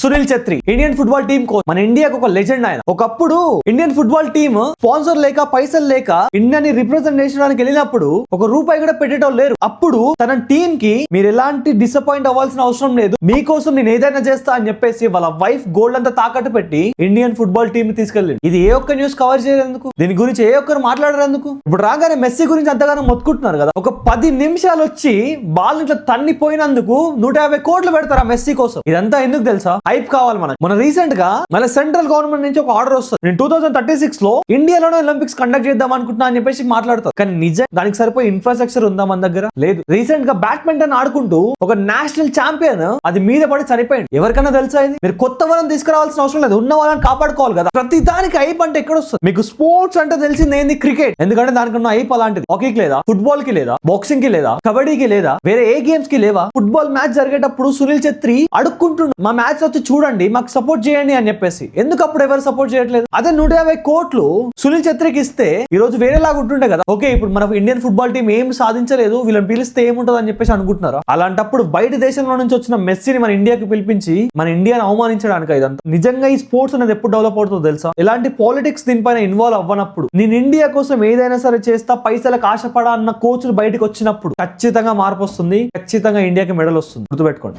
Sunil Chhetri Indian football team coach. మన ఇండియాకు ఒక లెజెండ్ ఆయన. ఒకప్పుడు ఇండియన్ ఫుట్బాల్ టీమ్ స్పాన్సర్ లేక పైసలు లేక ఇండియాని రిప్రజెంట్ చేయడానికి వెళ్ళినప్పుడు ఒక రూపాయి కూడా పెట్టేటోళ్ళు లేరు. అప్పుడు తన టీమ్ కి మీరు ఎలాంటి డిసప్పాయింట్ అవ్వాల్సిన అవసరం లేదు, మీకోసం నేను ఏదైనా చేస్తా అని చెప్పేసి వాళ్ళ వైఫ్ గోల్డ్ అంతా తాకట్టు పెట్టి ఇండియన్ ఫుట్బాల్ టీమ్ తీసుకెళ్ళింది. ఇది ఏ ఒక్క న్యూస్ కవర్ చేయలేందుకు, దీని గురించి ఏ ఒక్కరు మాట్లాడేందుకు. ఇప్పుడు రాగానే మెస్సీ గురించి అంతగానో మొత్తుకుంటున్నారు కదా. ఒక 10 నిమిషాలు వచ్చి బాల్ ఇట్లా తన్నిపోయినందుకు 150 కోట్లు పెడతారు ఆ మెస్సీ కోసం. ఇదంతా ఎందుకు తెలుసా? హైప్ కావాలి మనకు. మన రీసెంట్ గా మన సెంట్రల్ గవర్నమెంట్ నుంచి ఒక ఆర్డర్ వస్తుంది. నేను 2036 లో ఇండియాలోనే ఒలింపిక్స్ కండక్ట్ చేద్దాం అనుకుంటున్నా అని చెప్పేసి మాట్లాడతారు. కానీ నిజం దానికి సరిపోయి ఇన్ఫ్రాస్ట్రక్చర్ ఉందా మన దగ్గర? లేదు. రీసెంట్ గా బ్యాడ్మింటన్ ఆడుకుంటూ ఒక నేషనల్ ఛాంపియన్ అది మీద పడి చనిపోయింది. ఎవరికైనా తెలుసా ఇది? మీరు కొత్త వాళ్ళని తీసుకురావాల్సిన అవసరం లేదు, ఉన్న వాళ్ళని కాపాడుకోవాలి కదా. ప్రతి దానికి హైప్ అంటే ఎక్కడ వస్తుంది? మీకు స్పోర్ట్స్ అంటే తెలిసింది ఏంది? క్రికెట్. ఎందుకంటే దానికన్నా హైప్ అలాంటిది. హాకీకి లేదా, ఫుట్బాల్ కి లేదా, బాక్సింగ్ కి లేదా, కబడ్డీకి లేదా, వేరే ఏ గేమ్స్ కి లేవా? ఫుట్బాల్ మ్యాచ్ జరిగేటప్పుడు సునీల్ ఛెత్రి అడుక్కుంటుండు, మా మ్యాచ్ వచ్చి చూడండి, మాకు సపోర్ట్ చేయండి అని చెప్పేసి. ఎందుకు అప్పుడు ఎవరు సపోర్ట్ చేయట్లేదు? అదే 150 కోట్లు సునీల్ ఛెత్రికి ఇస్తే ఈ రోజు వేరేలాగా ఉంటుండే కదా. ఓకే, ఇప్పుడు మన ఇండియన్ ఫుట్బాల్ టీం ఏం సాధించలేదు, వీళ్ళని పిలిస్తే ఏముంటది అని చెప్పేసి అనుకుంటున్నారా? అలాంటప్పుడు బయట దేశంలో నుంచి వచ్చిన మెస్సీని మన ఇండియాకి పిలిపించి మన ఇండియాని అవమానించడానికి ఇదంతా. నిజంగా ఈ స్పోర్ట్స్ అనేది ఎప్పుడు డెవలప్ అవుతుందో తెలుసా? ఇలాంటి పాలిటిక్స్ దీనిపైన ఇన్వాల్వ్ అవ్వనప్పుడు, నేను ఇండియా కోసం ఏదైనా సరే చేస్తా, పైసలకు ఆశపడా అన్న కోచ్లు బయటకు వచ్చినప్పుడు ఖచ్చితంగా మార్పు వస్తుంది, ఖచ్చితంగా ఇండియాకి మెడల్ వస్తుంది. గుర్తుపెట్టుకోండి.